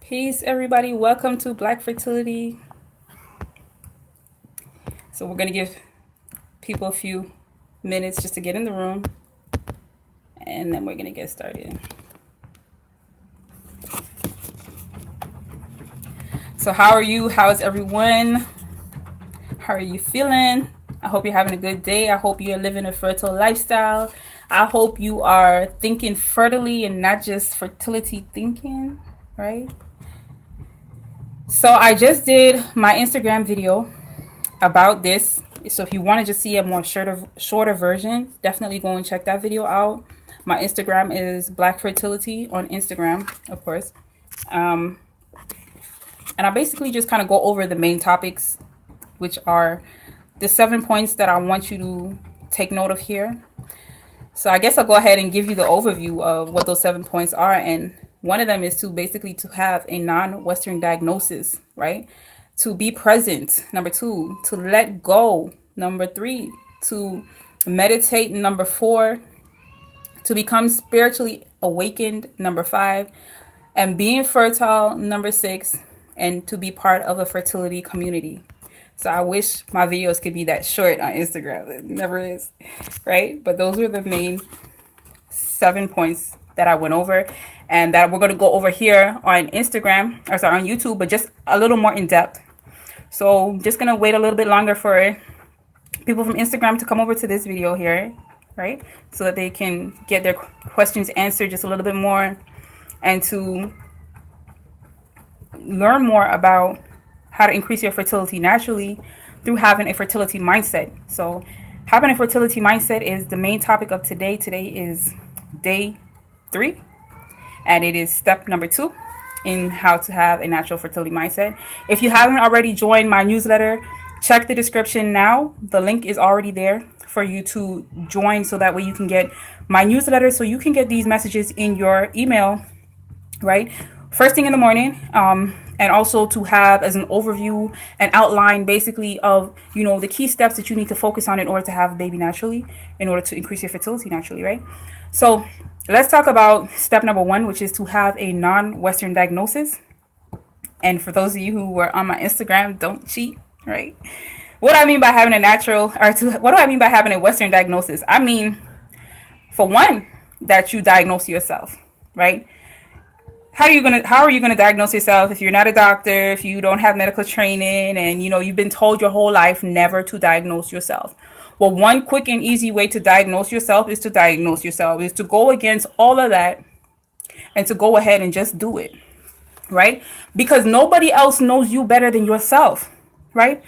Peace, everybody. Welcome to Black Fertility. So we're going to give people a few minutes just to get in the room, and then we're going to get started. So how are you? How is everyone? How are you feeling? I hope you're having a good day. I hope you're living a fertile lifestyle. I hope you are thinking fertility and not just fertility thinking, right? So I just did my Instagram video about this. So if you want to just see a more shorter version, definitely go and check that video out. My Instagram is BlackFertility on Instagram, of course. And I basically just kind of go over the main topics, which are the 7 points that I want you to take note of here. So I guess I'll go ahead and give you the overview of what those 7 points are. And one of them is to basically to have a non-Western diagnosis, right? To be present. Number 2, to let go. Number 3, to meditate. Number 4, to become spiritually awakened. Number 5, and being fertile. Number 6, and to be part of a fertility community. So I wish my videos could be that short on Instagram. It never is, right? But those were the main 7 points that I went over and that we're going to go over here on Instagram, or sorry, on YouTube, but just a little more in depth. So I'm just going to wait a little bit longer for people from Instagram to come over to this video here, right? So that they can get their questions answered just a little bit more and to learn more about how to increase your fertility naturally through having a fertility mindset. So having a fertility mindset is the main topic of today. Today is day 3, and it is step number 2 in how to have a natural fertility mindset. If you haven't already joined my newsletter, check the description now. The link is already there for you to join, so that way you can get my newsletter, so you can get these messages in your email, right? First thing in the morning, and also to have as an overview and outline basically of, the key steps that you need to focus on in order to have a baby naturally, in order to increase your fertility naturally, right? So let's talk about step number 1, which is to have a non-Western diagnosis. And for those of you who were on my Instagram, don't cheat, right? What do I mean by having a what do I mean by having a Western diagnosis? I mean, for one, that you diagnose yourself, right? How are you gonna diagnose yourself if you're not a doctor, if you don't have medical training, and you've been told your whole life never to diagnose yourself? Well, one quick and easy way to diagnose yourself is to go against all of that and to go ahead and just do it, right? Because nobody else knows you better than yourself, right?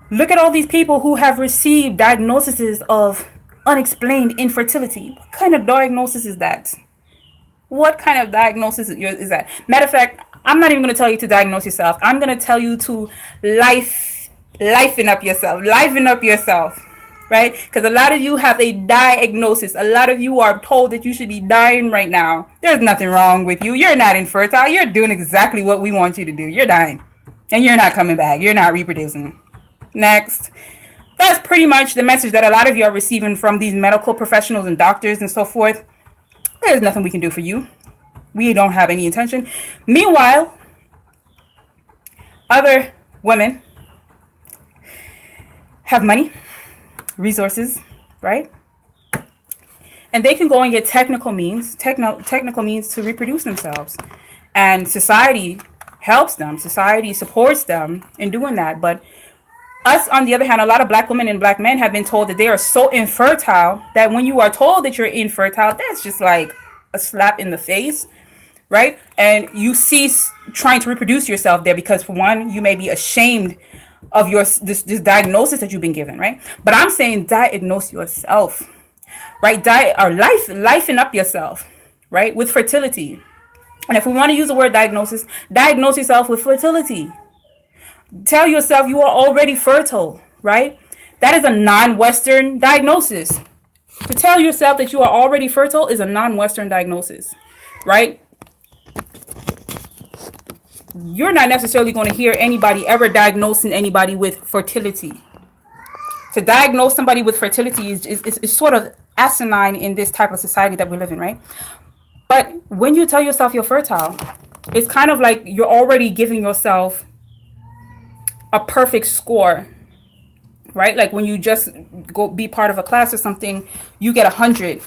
Look at all these people who have received diagnoses of unexplained infertility. What kind of diagnosis is that? What kind of diagnosis is that? Matter of fact, I'm not even going to tell you to diagnose yourself. I'm going to tell you to liven up yourself, right? Because a lot of you have a diagnosis. A lot of you are told that you should be dying right now. There's nothing wrong with you. You're not infertile. You're doing exactly what we want you to do. You're dying. And you're not coming back. You're not reproducing. Next. That's pretty much the message that a lot of you are receiving from these medical professionals and doctors and so forth. There's nothing we can do for you. We don't have any intention. Meanwhile, other women have money, resources, right? And they can go and get technical means to reproduce themselves. And society helps them. Society supports them in doing that. But us, on the other hand, a lot of Black women and Black men have been told that they are so infertile that when you are told that you're infertile, that's just like a slap in the face, right? And you cease trying to reproduce yourself there because, for one, you may be ashamed of this diagnosis that you've been given, right? But I'm saying diagnose yourself, right? Lifen up yourself, right? With fertility. And if we want to use the word diagnosis, diagnose yourself with fertility. Tell yourself you are already fertile, right? That is a non-Western diagnosis. To tell yourself that you are already fertile is a non-Western diagnosis, right? You're not necessarily going to hear anybody ever diagnosing anybody with fertility. To diagnose somebody with fertility is sort of asinine in this type of society that we live in, right? But when you tell yourself you're fertile, it's kind of like you're already giving yourself a perfect score, right? Like when you just go be part of a class or something, you get 100.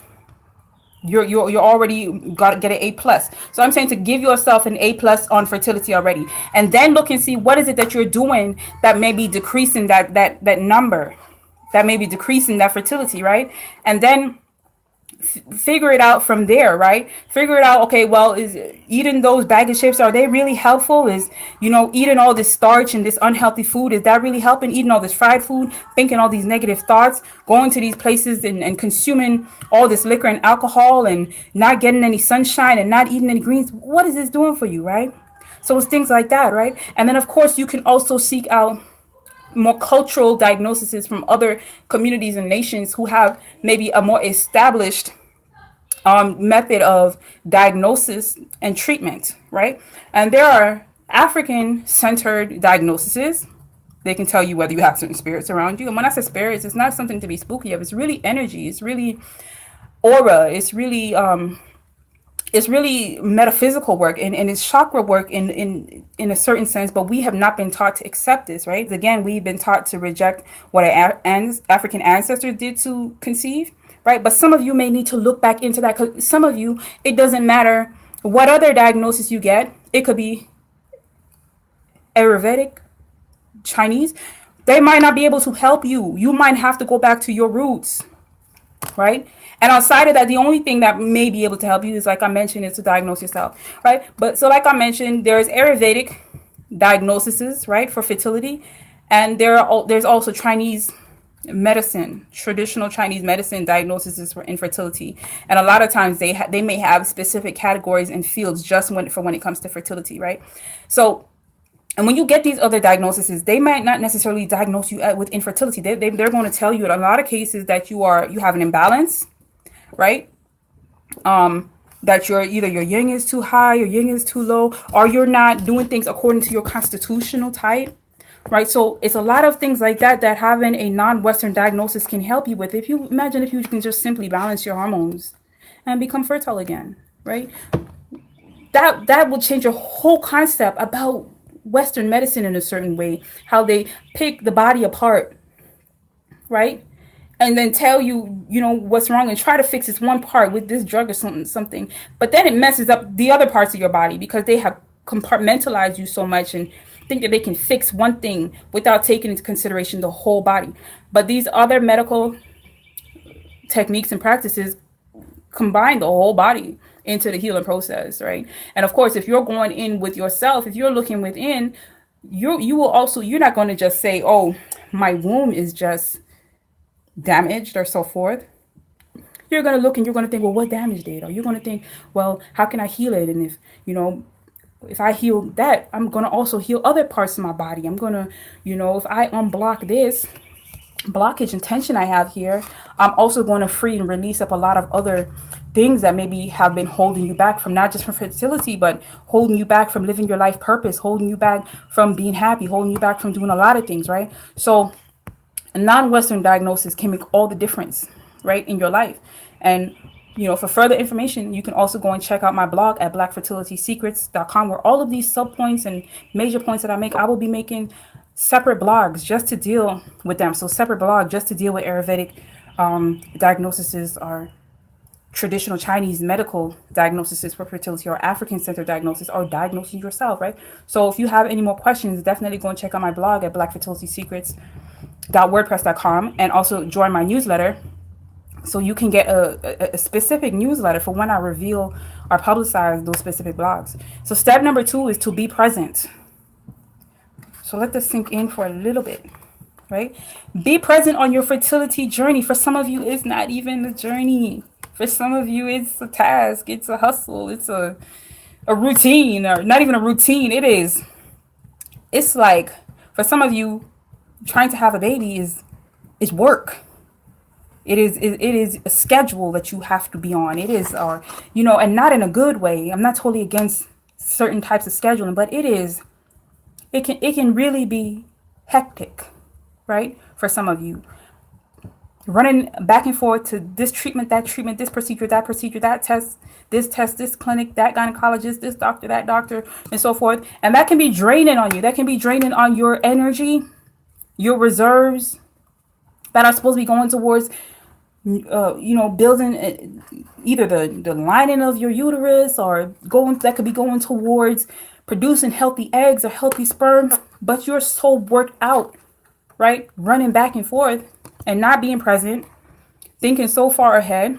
You're already got to get an A+. So I'm saying to give yourself an A+ on fertility already, and then look and see what is it that you're doing that may be decreasing that number, that may be decreasing that fertility, right? And then figure it out from there, right? Figure it out. Okay, well, is eating those bag of chips, are they really helpful? Is, eating all this starch and this unhealthy food, is that really helping? Eating all this fried food, thinking all these negative thoughts, going to these places and consuming all this liquor and alcohol and not getting any sunshine and not eating any greens, what is this doing for you, right? So it's things like that, right? And then of course you can also seek out more cultural diagnoses from other communities and nations who have maybe a more established method of diagnosis and treatment, right? And there are African-centered diagnoses. They can tell you whether you have certain spirits around you. And when I say spirits, it's not something to be spooky of. It's really energy. It's really aura. It's really metaphysical work, and it's chakra work in a certain sense, but we have not been taught to accept this, right? Again, we've been taught to reject what our African ancestors did to conceive, right? But some of you may need to look back into that, because some of you, it doesn't matter what other diagnosis you get. It could be Ayurvedic, Chinese. They might not be able to help you. You might have to go back to your roots, right? And outside of that, the only thing that may be able to help you is, like I mentioned, is to diagnose yourself, right? But so like I mentioned, there's Ayurvedic diagnoses, right, for fertility. And there's also Chinese medicine, traditional Chinese medicine diagnoses for infertility. And a lot of times they may have specific categories and fields just for when it comes to fertility, right? So, and when you get these other diagnoses, they might not necessarily diagnose you with infertility. They're going to tell you in a lot of cases that you have an imbalance, right? That your yin is too high, your yin is too low, or you're not doing things according to your constitutional type, right? So it's a lot of things like that having a non-Western diagnosis can help you with. If you can just simply balance your hormones and become fertile again, right? That will change your whole concept about Western medicine in a certain way, how they pick the body apart, right? And then tell you, what's wrong and try to fix this one part with this drug or something. But then it messes up the other parts of your body because they have compartmentalized you so much and think that they can fix one thing without taking into consideration the whole body. But these other medical techniques and practices combine the whole body into the healing process, right? And of course, if you're going in with yourself, if you're looking within, you're not going to just say, oh, my womb is just damaged or so forth. You're going to look and you're going to think, well, what damaged it? Or you're going to think, well, how can I heal it? And if I heal that, I'm going to also heal other parts of my body. I'm going to, if I unblock this blockage and tension I have here, I'm also going to free and release up a lot of other things that maybe have been holding you back from not just from fertility, but holding you back from living your life purpose, holding you back from being happy, holding you back from doing a lot of things, right? So a non-Western diagnosis can make all the difference, right, in your life. And, for further information, you can also go and check out my blog at BlackFertilitySecrets.com, where all of these sub-points and major points that I will be making separate blogs just to deal with them. So separate blog just to deal with Ayurvedic diagnoses, or traditional Chinese medical diagnoses for fertility, or African-centered diagnosis, or diagnosing yourself, right? So if you have any more questions, definitely go and check out my blog at BlackFertilitySecrets.wordpress.com, and also join my newsletter so you can get a specific newsletter for when I reveal or publicize those specific blogs. So step number 2 is to be present. So let this sink in for a little bit, right? Be present on your fertility journey. For some of you, it's not even a journey. For some of you, it's a task, it's a hustle, it's a routine, or not even a routine. It's like, for some of you, trying to have a baby is work. It is a schedule that you have to be on. It is, and not in a good way. I'm not totally against certain types of scheduling, but it can really be hectic, right? For some of you. running back and forth to this treatment, this procedure, that test, this clinic, that gynecologist, this doctor, that doctor, and so forth. And that can be draining on you. That can be draining on your energy, your reserves that are supposed to be going towards, building either the lining of your uterus, or that could be going towards producing healthy eggs or healthy sperm. But you're so worked out, right? Running back and forth and not being present, thinking so far ahead,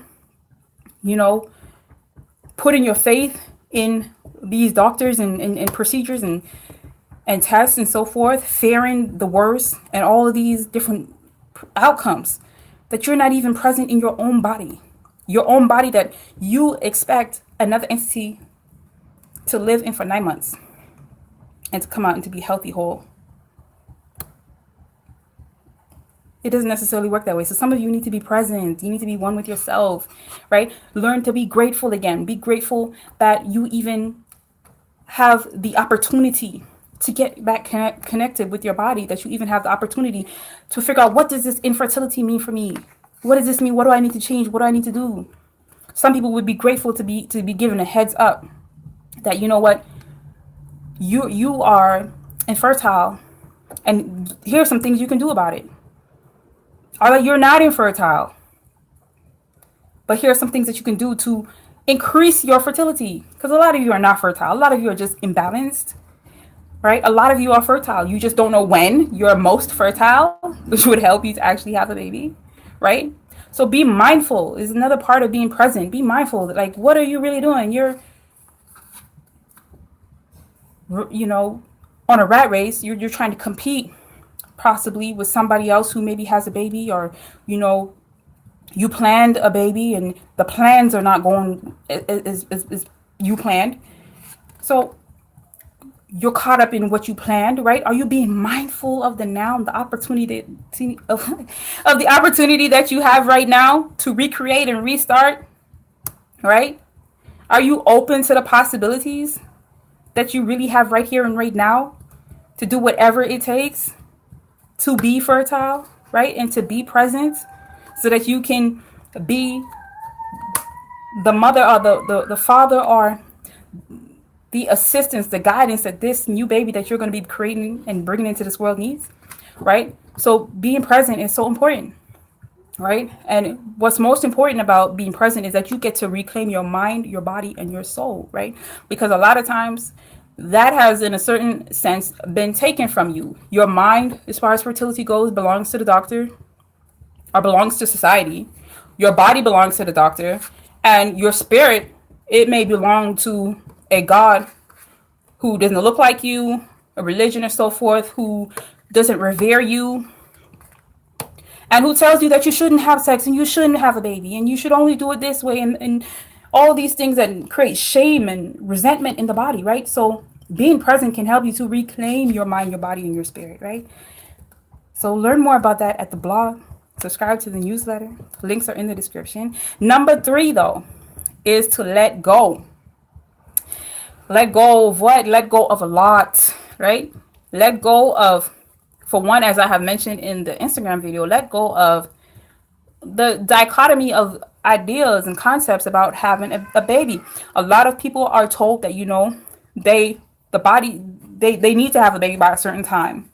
putting your faith in these doctors and procedures and tests and so forth, fearing the worst and all of these different outcomes, that you're not even present in your own body that you expect another entity to live in for 9 months and to come out and to be healthy, whole. It doesn't necessarily work that way. So some of you need to be present. You need to be one with yourself, right? Learn to be grateful again. Be grateful that you even have the opportunity to get back connected with your body, that you even have the opportunity to figure out, what does this infertility mean for me? What does this mean? What do I need to change? What do I need to do? Some people would be grateful to be given a heads up that, you know what, you are infertile, and here are some things you can do about it. Or that you're not infertile, but here are some things that you can do to increase your fertility. Because a lot of you are not fertile. A lot of you are just imbalanced, right? A lot of you are fertile. You just don't know when you're most fertile, which would help you to actually have a baby, right? So be mindful is another part of being present. Be mindful. Like, what are you really doing? You're, on a rat race. You're trying to compete possibly with somebody else who maybe has a baby, or you planned a baby and the plans are not going as you planned. So you're caught up in what you planned, right? Are you being mindful of the now, the opportunity of the opportunity that you have right now to recreate and restart, right? Are you open to the possibilities that you really have right here and right now to do whatever it takes to be fertile, right? And to be present, so that you can be the mother or the father or the assistance, the guidance that this new baby that you're going to be creating and bringing into this world needs, right? So being present is so important, right? And what's most important about being present is that you get to reclaim your mind, your body, and your soul, right? Because a lot of times that has, in a certain sense, been taken from you. Your mind, as far as fertility goes, belongs to the doctor, or belongs to society. Your body belongs to the doctor, and your spirit, it may belong to a God who doesn't look like you, a religion or so forth, who doesn't revere you, and who tells you that you shouldn't have sex and you shouldn't have a baby and you should only do it this way, and all these things that create shame and resentment in the body, right? So being present can help you to reclaim your mind, your body, and your spirit, right? So learn more about that at the blog. Subscribe to the newsletter. Links are in the description. Number 3, though, is to let go. Let go of what? Let go of a lot, right? Let go of, for one, as I have mentioned in the Instagram video, let go of the dichotomy of ideas and concepts about having a baby. A lot of people are told that, they need to have a baby by a certain time.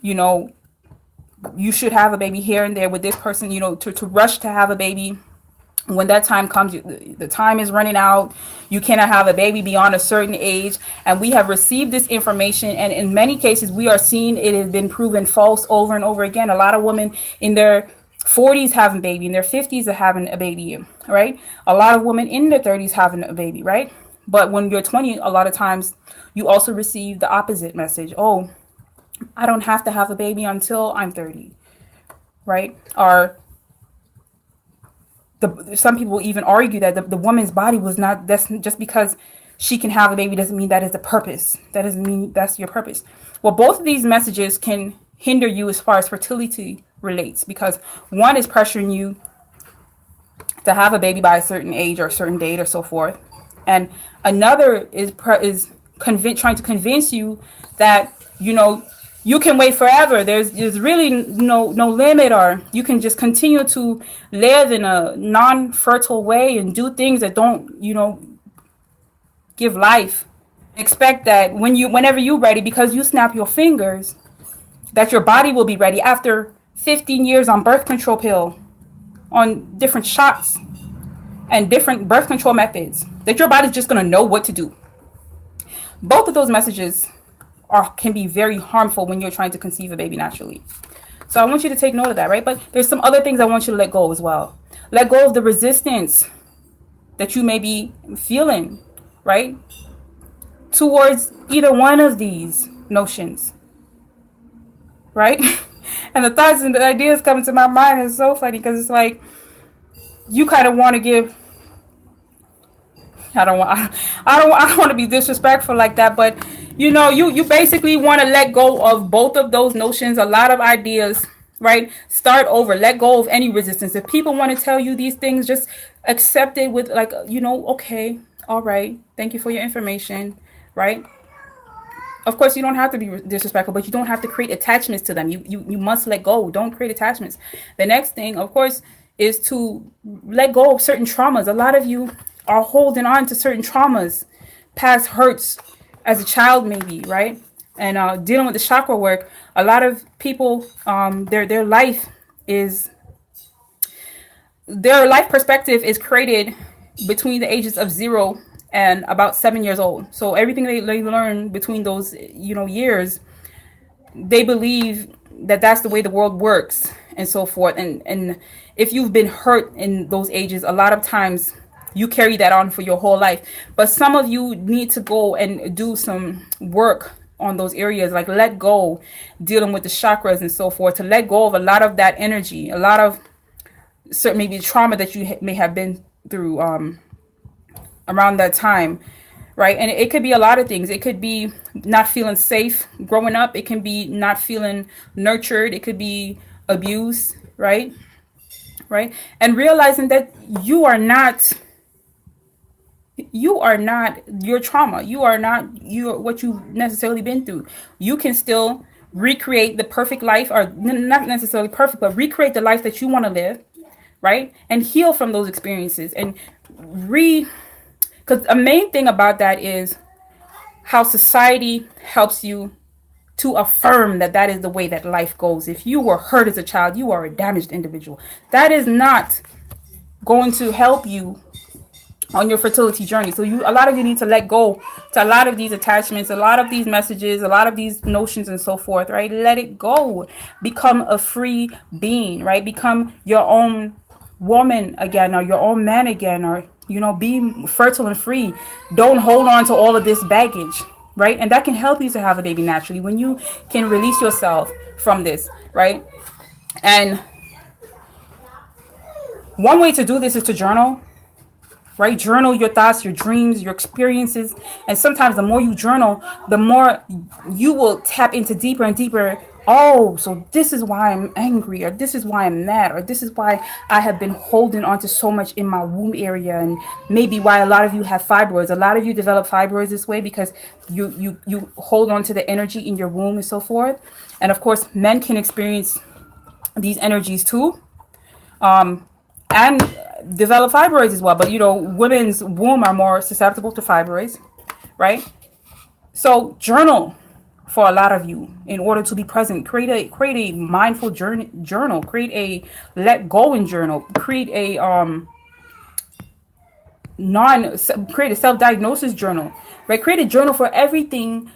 You should have a baby here and there with this person, to rush to have a baby. When that time comes, the time is running out. You cannot have a baby beyond a certain age. And we have received this information, and in many cases, we are seeing it has been proven false over and over again. A lot of women in their 40s having a baby, in their 50s are having a baby, right? A lot of women in their 30s having a baby, right? But when you're 20, a lot of times you also receive the opposite message. Oh, I don't have to have a baby until I'm 30, right? Or some people even argue that the woman's body was not, that's just because she can have a baby doesn't mean that is the purpose. That doesn't mean that's your purpose. Well, both of these messages can hinder you as far as fertility relates, because one is pressuring you to have a baby by a certain age or a certain date or so forth, and another is trying to convince you that you you can wait forever. There's really no limit, or you can just continue to live in a non-fertile way and do things that don't, give life. Expect that whenever you're ready, because you snap your fingers, that your body will be ready after 15 years on birth control pill, on different shots and different birth control methods, that your body's just going to know what to do. Both of those messages can be very harmful when you're trying to conceive a baby naturally. So I want you to take note of that, right? But there's some other things I want you to let go as well. Let go of the resistance that you may be feeling, right, towards either one of these notions, right? And the thoughts and the ideas coming to my mind is so funny, because it's like you kind of want to give. I don't want to be disrespectful like that, but you basically want to let go of both of those notions, a lot of ideas, right? Start over, let go of any resistance. If people want to tell you these things, just accept it with like, okay, all right, thank you for your information, right? Of course, you don't have to be disrespectful, but you don't have to create attachments to them. You must let go. Don't create attachments. The next thing, of course, is to let go of certain traumas. A lot of you are holding on to certain traumas, past hurts as a child, maybe, right? And dealing with the chakra work. A lot of people, their life perspective is created between the ages of 0 and about 7 years old. So everything they learn between those, years, they believe that that's the way the world works and so forth. And if you've been hurt in those ages, a lot of times you carry that on for your whole life. But some of you need to go and do some work on those areas, like let go, dealing with the chakras and so forth, to let go of a lot of that energy, a lot of certain maybe trauma that you may have been through around that time, right? And it could be a lot of things. It could be not feeling safe growing up. It can be not feeling nurtured. It could be abuse, right? And realizing that you are not your trauma. You are not what you've necessarily been through. You can still recreate the perfect life, or not necessarily perfect, but recreate the life that you want to live, right? And heal from those experiences. And because a main thing about that is how society helps you to affirm that is the way that life goes. If you were hurt as a child, you are a damaged individual. That is not going to help you on your fertility journey. So a lot of you need to let go to a lot of these attachments, a lot of these messages, a lot of these notions and so forth, right? Let it go. Become a free being, right? Become your own woman again, or your own man again, or be fertile and free. Don't hold on to all of this baggage, right? And that can help you to have a baby naturally, when you can release yourself from this, right? And one way to do this is to journal, right? Journal your thoughts, your dreams, your experiences. And sometimes the more you journal, the more you will tap into deeper and deeper. Oh, so this is why I'm angry, or this is why I'm mad, or this is why I have been holding on to so much in my womb area, and maybe why a lot of you have fibroids. A lot of you develop fibroids this way because you hold on to the energy in your womb and so forth. And of course, men can experience these energies too, and develop fibroids as well. But women's womb are more susceptible to fibroids, right? So journal for a lot of you in order to be present. Create a mindful journal. Create a let go in journal. Create a self-diagnosis journal, right? Create a journal for everything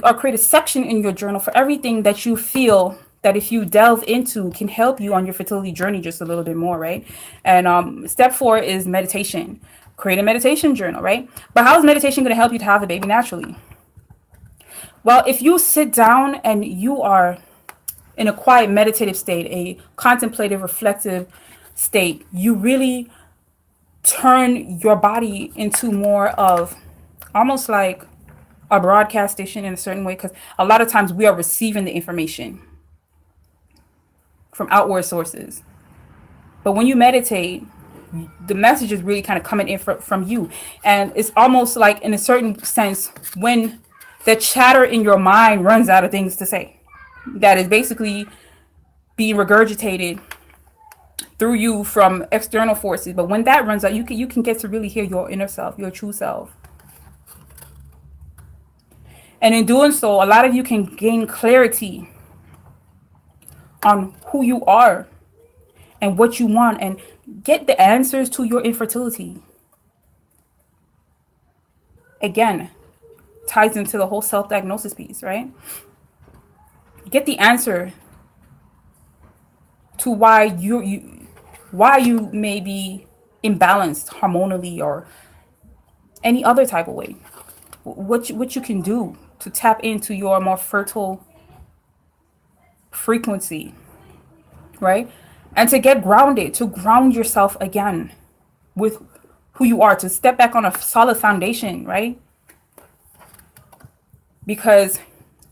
or create a section in your journal for everything that you feel that if you delve into can help you on your fertility journey just a little bit more, right? And step 4 is meditation. Create a meditation journal, right? But how is meditation going to help you to have a baby naturally? Well, if you sit down and you are in a quiet meditative state, a contemplative, reflective state, you really turn your body into more of almost like a broadcast station in a certain way, because a lot of times we are receiving the information from outward sources. But when you meditate, the message is really kind of coming in from you. And it's almost like, in a certain sense, when the chatter in your mind runs out of things to say, that is basically being regurgitated through you from external forces. But when that runs out, you can get to really hear your inner self, your true self. And in doing so, a lot of you can gain clarity on who you are and what you want and get the answers to your infertility. Again, ties into the whole self-diagnosis piece, right? Get the answer to why you may be imbalanced hormonally or any other type of way. What you can do to tap into your more fertile frequency, right? And to get grounded, to ground yourself again with who you are, to step back on a solid foundation, right? Because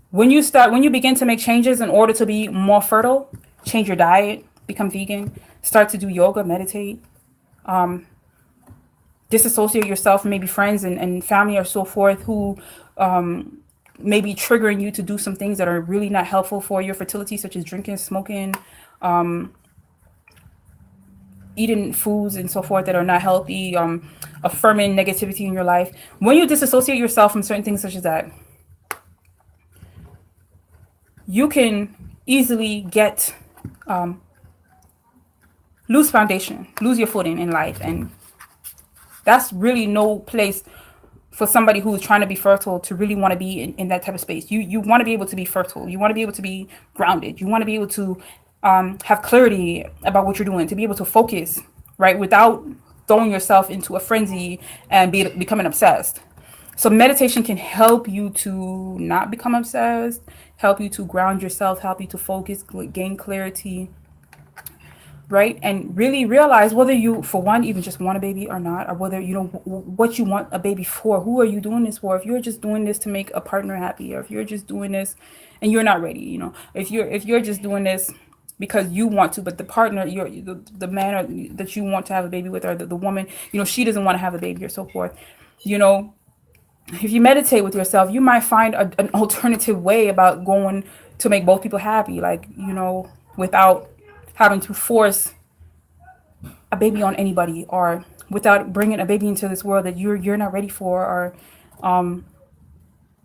when you begin to make changes in order to be more fertile, change your diet, become vegan, start to do yoga, meditate, disassociate yourself from maybe friends and family or so forth who may be triggering you to do some things that are really not helpful for your fertility, such as drinking, smoking, eating foods and so forth that are not healthy, affirming negativity in your life. When you disassociate yourself from certain things such as that, you can easily get lose foundation, lose your footing in life. And that's really no place for somebody who's trying to be fertile to really want to be in that type of space. You want to be able to be fertile. You want to be able to be grounded. You want to be able to have clarity about what you're doing, to be able to focus, right, without throwing yourself into a frenzy and becoming obsessed. So meditation can help you to not become obsessed, help you to ground yourself, help you to focus, gain clarity, right? And really realize whether you, for one, even just want a baby or not, or whether you know what you want a baby for. Who are you doing this for? If you're just doing this to make a partner happy, or if you're just doing this and you're not ready, you know, if you're just doing this because you want to, but the partner, the man that you want to have a baby with, or the woman, you know, she doesn't want to have a baby or so forth, you know, if you meditate with yourself, you might find an alternative way about going to make both people happy, like, you know, without having to force a baby on anybody, or without bringing a baby into this world that you're not ready for, or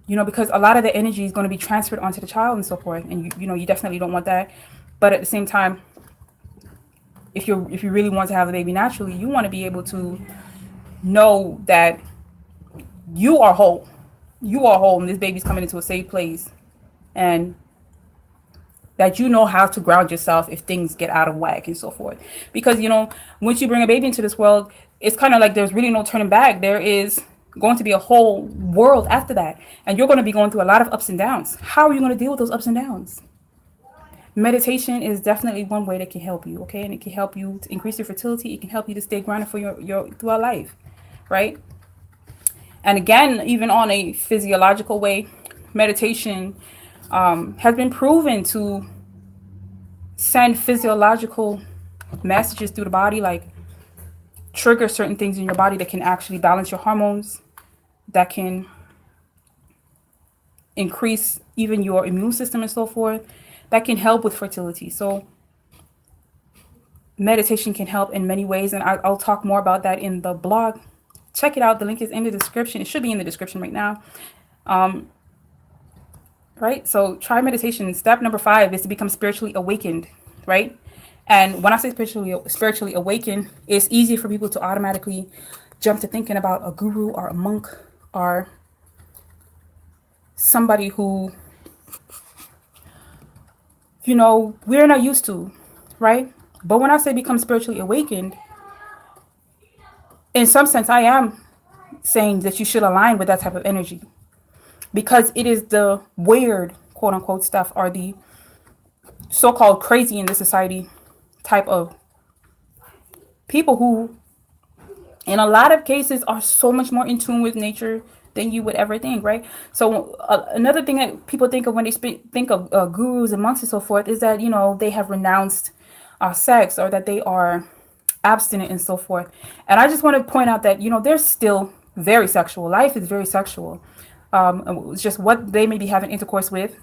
you know, because a lot of the energy is going to be transferred onto the child and so forth, and you know, you definitely don't want that. But at the same time, if you really want to have a baby naturally, you want to be able to know that you are whole, and this baby's coming into a safe place, and that you know how to ground yourself if things get out of whack and so forth. Because, you know, once you bring a baby into this world, it's kind of like there's really no turning back. There is going to be a whole world after that, and you're going to be going through a lot of ups and downs. How are you going to deal with those ups and downs? Meditation is definitely one way that can help you, okay? And it can help you to increase your fertility. It can help you to stay grounded for your throughout life, right? And again, even on a physiological way, meditation has been proven to send physiological messages through the body, like trigger certain things in your body that can actually balance your hormones, that can increase even your immune system and so forth, that can help with fertility. So meditation can help in many ways, and I'll talk more about that in the blog. Check it out. The link is in the description. It should be in the description right now. Right? So try meditation. Step number 5 is to become spiritually awakened, right? And when I say spiritually awakened, it's easy for people to automatically jump to thinking about a guru or a monk or somebody who, you know, we're not used to, right? But when I say become spiritually awakened, in some sense, I am saying that you should align with that type of energy, because it is the weird, quote unquote, stuff, or the so-called crazy in the society type of people who, in a lot of cases, are so much more in tune with nature than you would ever think, right? So another thing that people think of when they think of gurus and monks and so forth is that, you know, they have renounced sex, or that they are abstinent and so forth. And I just want to point out that, you know, they're still very sexual. Life is very sexual. It's just what they may be having intercourse with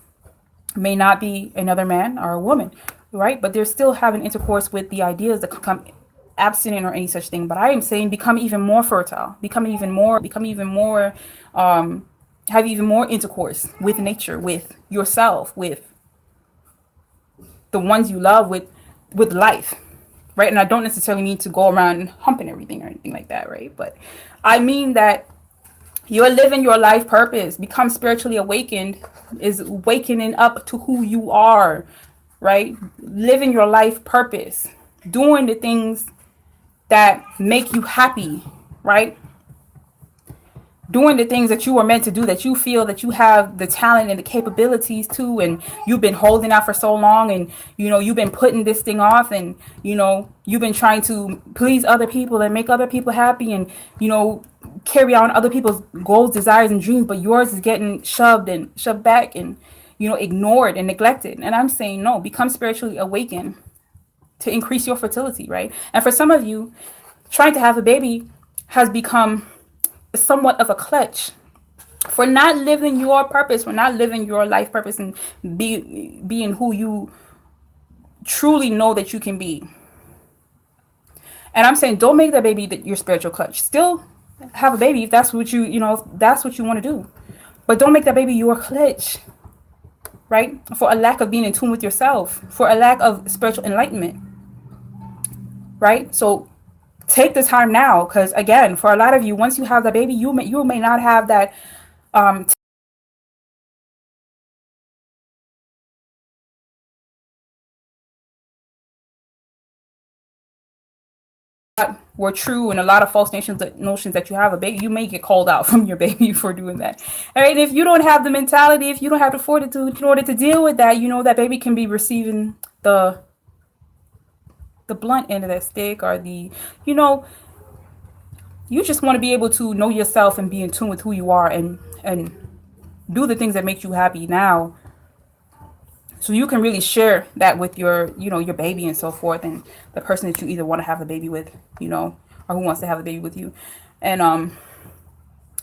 may not be another man or a woman, right? But they're still having intercourse with the ideas that come abstinent or any such thing. But I am saying become even more fertile, become even more, have even more intercourse with nature, with yourself, with the ones you love, with life, right? And I don't necessarily mean to go around humping everything or anything like that, right? But I mean that you're living your life purpose. Become spiritually awakened is wakening up to who you are, right? Living your life purpose, doing the things that make you happy, right? Doing the things that you were meant to do, that you feel that you have the talent and the capabilities to, and you've been holding out for so long, and you've been putting this thing off, and you've been trying to please other people and make other people happy, and carry on other people's goals, desires, and dreams, but yours is getting shoved back and ignored and neglected. And I'm saying, no, become spiritually awakened to increase your fertility, right? And for some of you, trying to have a baby has become somewhat of a clutch for not living your purpose, for not living your life purpose, and being who you truly know that you can be. And I'm saying, don't make that baby your spiritual clutch. Still have a baby if that's what if that's what you want to do, but don't make that baby your clutch, right? For a lack of being in tune with yourself, for a lack of spiritual enlightenment, right? So take the time now, because again, for a lot of you, once you have that baby, you may not have that were true, and a lot of false notions that you have a baby, you may get called out from your baby for doing that. All right, and if you don't have the mentality, if you don't have the fortitude in order to deal with that, that baby can be receiving the blunt end of that stick, or you just want to be able to know yourself and be in tune with who you are, and do the things that make you happy now, so you can really share that with your your baby and so forth, and the person that you either want to have a baby with, or who wants to have a baby with you. And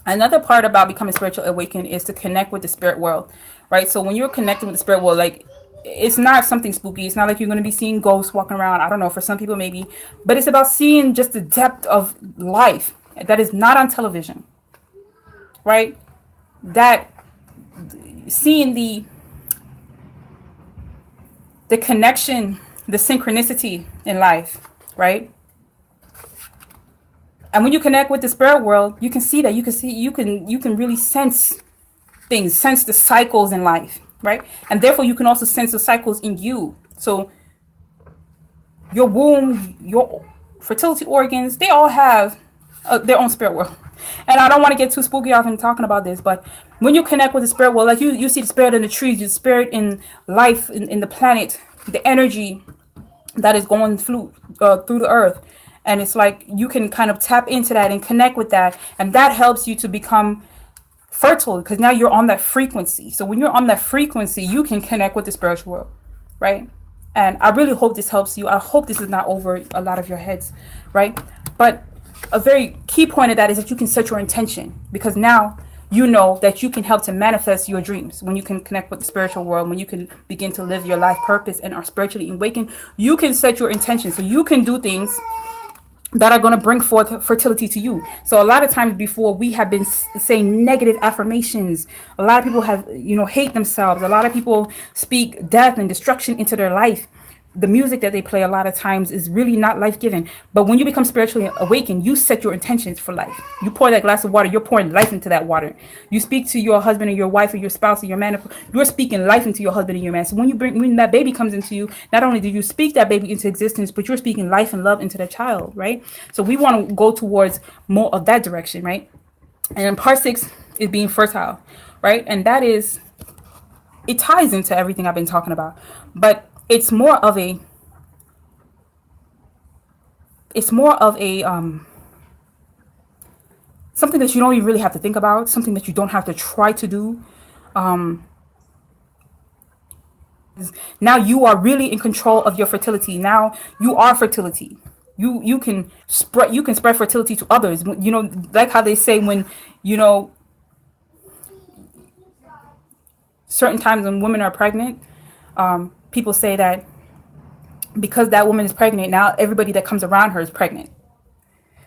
another part about becoming spiritual awakened is to connect with the spirit world, right? So when you're connecting with the spirit world, like, it's not something spooky. It's not like you're going to be seeing ghosts walking around. I don't know, for some people maybe, but it's about seeing just the depth of life that is not on television, right? That seeing the connection, the synchronicity in life, right? And when you connect with the spirit world, you can see that, you can really sense things, sense the cycles in life, right? And therefore you can also sense the cycles in you. So your womb, your fertility organs, they all have their own spirit world. And I don't want to get too spooky off in talking about this, but when you connect with the spirit world, like you see the spirit in the trees, the spirit in life, in the planet, the energy that is going through the earth. And it's like you can kind of tap into that and connect with that. And that helps you to become fertile, because now you're on that frequency. So when you're on that frequency, you can connect with the spiritual world, right? And I really hope this helps you. I hope this is not over a lot of your heads, right? But a very key point of that is that you can set your intention, because now you know that you can help to manifest your dreams. When you can connect with the spiritual world, when you can begin to live your life purpose and are spiritually awakened, you can set your intention. So you can do things that are going to bring forth fertility to you. So a lot of times before, we have been saying negative affirmations. A lot of people have, hate themselves. A lot of people speak death and destruction into their life. The music that they play a lot of times is really not life-giving. But when you become spiritually awakened, you set your intentions for life. You pour that glass of water, you're pouring life into that water. You speak to your husband or your wife or your spouse or your man, you're speaking life into your husband and your man. So when that baby comes into you, not only do you speak that baby into existence, but you're speaking life and love into that child, right? So we want to go towards more of that direction, right? And then part 6 is being fertile, right? And that is, it ties into everything I've been talking about, but it's more of a something that you don't even really have to think about, something that you don't have to try to do. Now you are really in control of your fertility. Now you are fertility. You can spread fertility to others. Like how they say, when certain times when women are pregnant, people say that because that woman is pregnant, now everybody that comes around her is pregnant.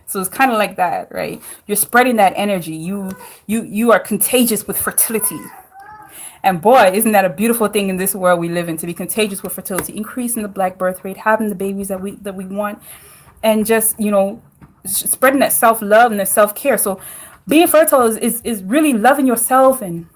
So it's kind of like that, right? You're spreading that energy. You are contagious with fertility. And boy, isn't that a beautiful thing in this world we live in, to be contagious with fertility, increasing the black birth rate, having the babies that we want, and just, spreading that self-love and that self-care. So being fertile is really loving yourself and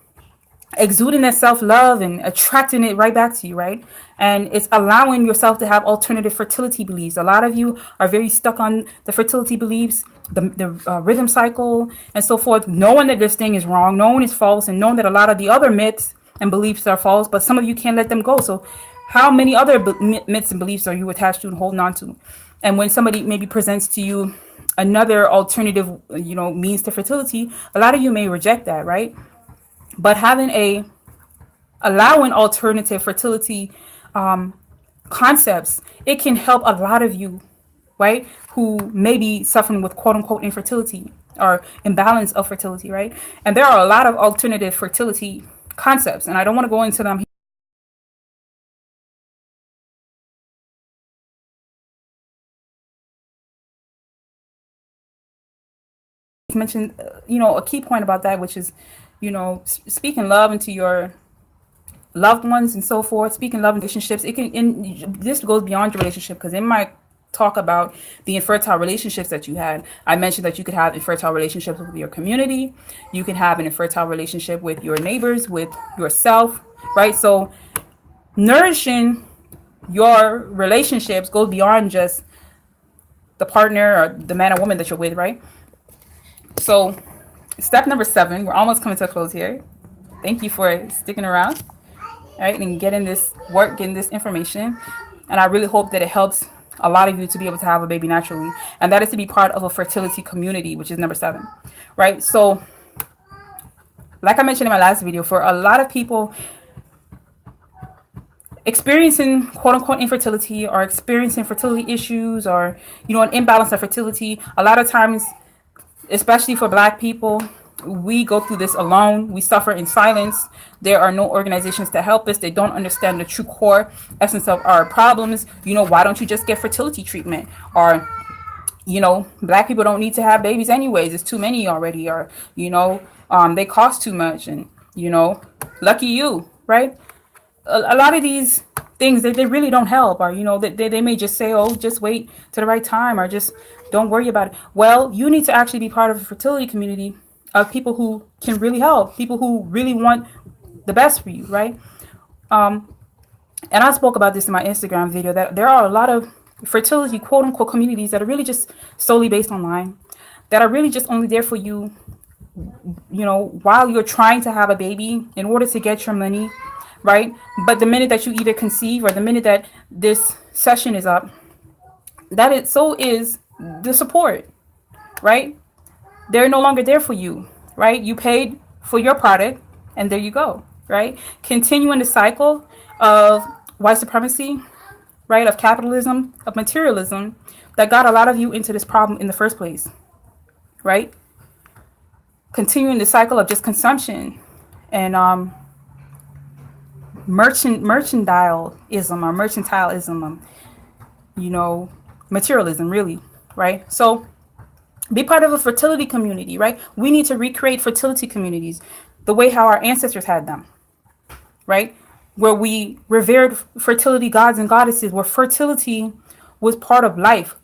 exuding that self-love and attracting it right back to you, right? And it's allowing yourself to have alternative fertility beliefs. A lot of you are very stuck on the fertility beliefs, the rhythm cycle and so forth, knowing that this thing is wrong, knowing it's false, and knowing that a lot of the other myths and beliefs are false, but some of you can't let them go. So how many other myths and beliefs are you attached to and holding on to? And when somebody maybe presents to you another alternative, means to fertility, a lot of you may reject that, right? But allowing alternative fertility concepts, it can help a lot of you, right, who may be suffering with quote unquote infertility or imbalance of fertility, right? And there are a lot of alternative fertility concepts, and I don't want to go into them. Mentioned, a key point about that, which is, speaking love into your loved ones and so forth, speaking love in relationships. This goes beyond your relationship, because in my talk about the infertile relationships that you had, I mentioned that you could have infertile relationships with your community, you can have an infertile relationship with your neighbors, with yourself, right? So nourishing your relationships goes beyond just the partner or the man or woman that you're with, right? So step number 7, we're almost coming to a close here. Thank you for sticking around, right, and getting this work, getting this information. And I really hope that it helps a lot of you to be able to have a baby naturally. And that is to be part of a fertility community, which is number 7, right? So like I mentioned in my last video, for a lot of people experiencing quote unquote infertility or experiencing fertility issues or, an imbalance of fertility, a lot of times, especially for Black people, we go through this alone. We suffer in silence. There are no organizations to help us. They don't understand the true core essence of our problems. Why don't you just get fertility treatment? Or, Black people don't need to have babies anyways. It's too many already. Or, they cost too much. And, lucky you, right? A lot of these things, they really don't help. Or, they may just say, oh, just wait to the right time, or just don't worry about it. Well, you need to actually be part of a fertility community of people who can really help, people who really want the best for you, right? And I spoke about this in my Instagram video, that there are a lot of fertility quote unquote communities that are really just solely based online, that are really just only there for you, while you're trying to have a baby in order to get your money, right? But the minute that you either conceive or the minute that this session is up, so is the support, right? They're no longer there for you, right? You paid for your product, and there you go, right? Continuing the cycle of white supremacy, right? Of capitalism, of materialism, that got a lot of you into this problem in the first place, right? Continuing the cycle of just consumption and mercantilism, materialism, really, right? So be part of a fertility community, right? We need to recreate fertility communities the way how our ancestors had them, right? Where we revered fertility gods and goddesses, where fertility was part of life.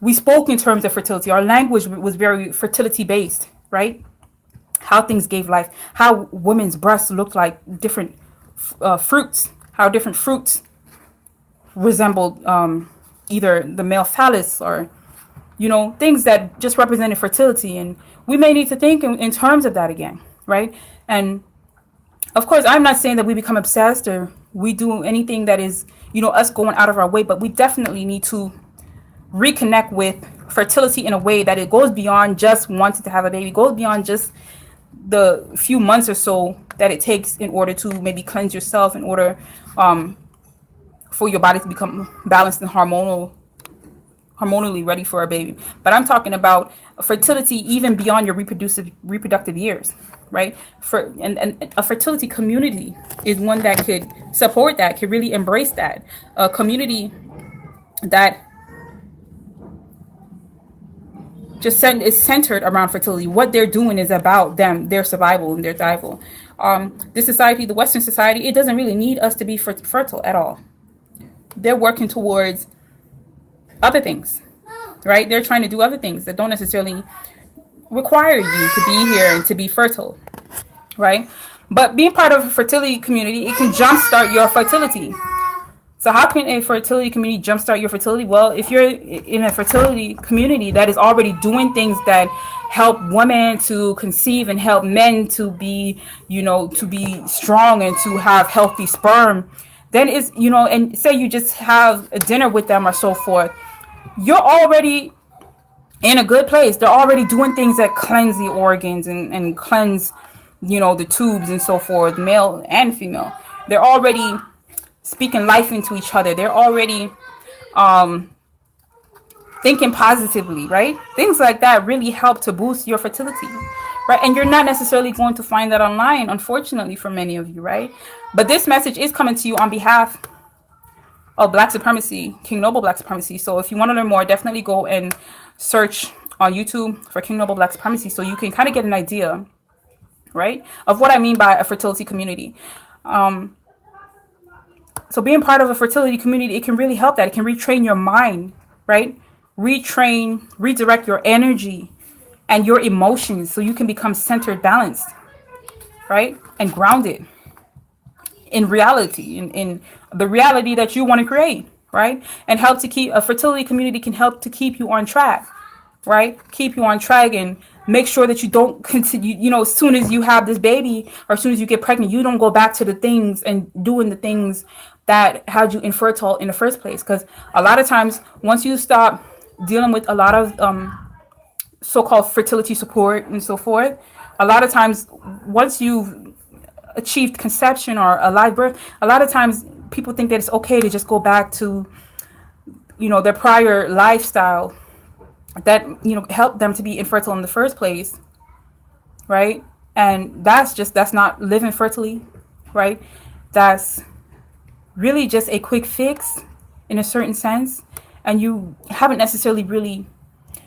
We spoke in terms of fertility. Our language was very fertility based, right? How things gave life, how women's breasts looked like different fruits, how different fruits resembled either the male phallus or, things that just represented fertility. And we may need to think in terms of that again, right? And of course, I'm not saying that we become obsessed or we do anything that is, us going out of our way, but we definitely need to reconnect with fertility in a way that it goes beyond just wanting to have a baby, goes beyond just the few months or so that it takes in order to maybe cleanse yourself, in order for your body to become balanced and hormonally ready for a baby. But I'm talking about fertility even beyond your reproductive years, right? And a fertility community is one that could support that, could really embrace that. A community that is centered around fertility. What they're doing is about them, their survival and their thrival. This society, the Western society, it doesn't really need us to be fertile at all. They're working towards other things, right? They're trying to do other things that don't necessarily require you to be here and to be fertile, right? But being part of a fertility community, it can jumpstart your fertility. So how can a fertility community jumpstart your fertility? Well, if you're in a fertility community that is already doing things that help women to conceive and help men to be, to be strong and to have healthy sperm, then it's, and say you just have a dinner with them or so forth, you're already in a good place. They're already doing things that cleanse the organs and cleanse, the tubes and so forth, male and female. They're already speaking life into each other. They're already thinking positively, right? Things like that really help to boost your fertility, right? And you're not necessarily going to find that online, unfortunately, for many of you, right? But this message is coming to you on behalf of Black Supremacy, King Noble Black Supremacy. So if you want to learn more, definitely go and search on YouTube for King Noble Black Supremacy so you can kind of get an idea, right, of what I mean by a fertility community. So being part of a fertility community, it can really help that. It can retrain your mind, right? Redirect your energy and your emotions so you can become centered, balanced, right? And grounded in reality, in the reality that you want to create, right? And help to keep, a fertility community can help to keep you on track, right? Keep you on track and make sure that you don't continue, as soon as you have this baby or as soon as you get pregnant, you don't go back to the things and doing the things that had you infertile in the first place. Because a lot of times, once you stop dealing with a lot of so-called fertility support and so forth, a lot of times, once you've achieved conception or a live birth, a lot of times people think that it's okay to just go back to, their prior lifestyle that, helped them to be infertile in the first place, right? And that's not living fertilely, right? That's really just a quick fix in a certain sense. And you haven't necessarily really,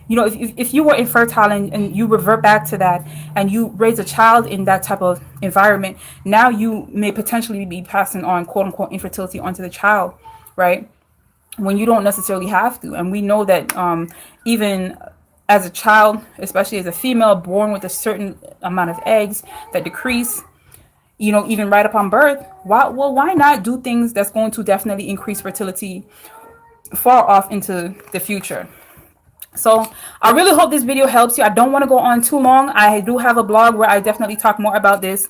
if you were infertile and you revert back to that and you raise a child in that type of environment, now you may potentially be passing on quote unquote infertility onto the child, right? When you don't necessarily have to. And we know that even as a child, especially as a female born with a certain amount of eggs that decrease, even right upon birth, why not do things that's going to definitely increase fertility far off into the future? So I really hope this video helps you. I don't want to go on too long. I do have a blog where I definitely talk more about this.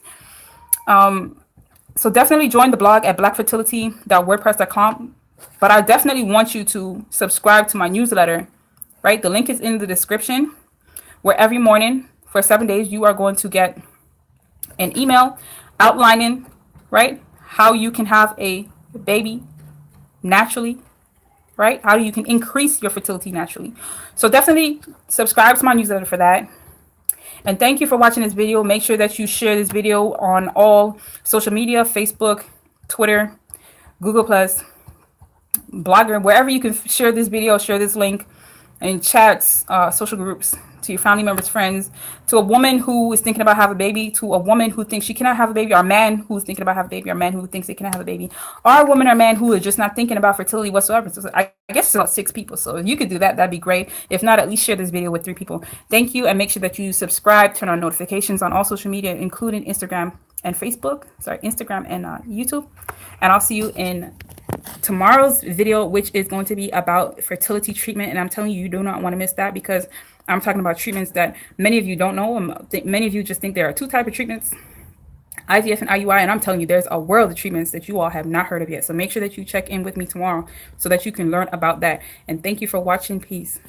So definitely join the blog at blackfertility.wordpress.com. But I definitely want you to subscribe to my newsletter, right? The link is in the description, where every morning for 7 days, you are going to get an email outlining, right, how you can have a baby naturally, right? How you can increase your fertility naturally. So definitely subscribe to my newsletter for that. And thank you for watching this video. Make sure that you share this video on all social media, Facebook, Twitter, Google+, Blogger, wherever you can share this video, share this link in chats, social groups, to your family members, friends, to a woman who is thinking about having a baby, to a woman who thinks she cannot have a baby, or a man who's thinking about having a baby, or a man who thinks they cannot have a baby, or a woman or man who is just not thinking about fertility whatsoever. So I guess it's about 6 people. So if you could do that, that'd be great. If not, at least share this video with 3 people. Thank you, and make sure that you subscribe, turn on notifications on all social media, including Instagram and Facebook. Sorry, Instagram and YouTube. And I'll see you in tomorrow's video, which is going to be about fertility treatment. And I'm telling you, you do not want to miss that, because I'm talking about treatments that many of you don't know. Many of you just think there are 2 types of treatments, IVF and IUI. And I'm telling you, there's a world of treatments that you all have not heard of yet. So make sure that you check in with me tomorrow so that you can learn about that. And thank you for watching. Peace.